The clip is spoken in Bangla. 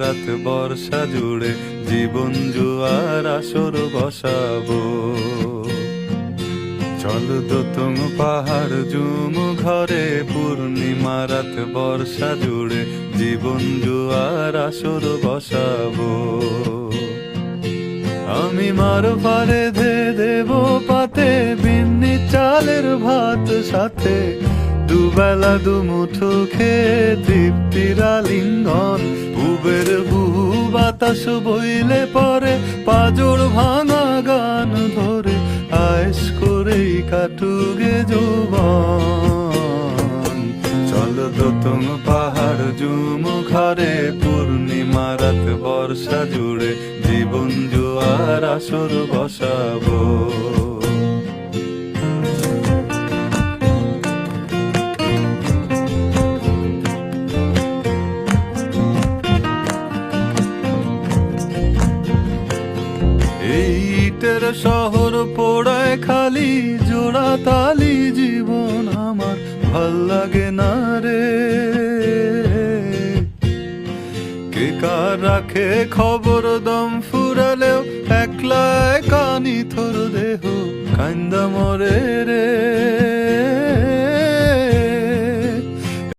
রাত বর্ষা জুড়ে জীবন জুয়ার আসর বসাবো। চল দোতং পাহাড় জুম ঘরে পূর্ণিমা রাত বর্ষা জুড়ে জীবন জুয়ার আসর বসাবো। আমি মার পারে ধে দেব পাতে বিন্নি চালের ভাত সাথে, দুবেলা দুমুঠো খেয়ে তৃপ্তির আলিঙ্গন। উবের বুহু বাতাস বইলে পরে পাজর ভাঙা গান ধরে আয়েস করেই কাটুগে যৌবন। চল দোতং পাহাড় জুম ঘরে পূর্ণিমা রাত বর্ষা জুড়ে জীবন জুয়ার আসর বসাবো। এই ইটের শহর পোড়ায় খালি জোড়া তালি জীবন আমার ভাল লাগে না রে। কে কার রাখে খবর দম ফুরালেও একলা কানি থর দেহ কান্দা মরে রে।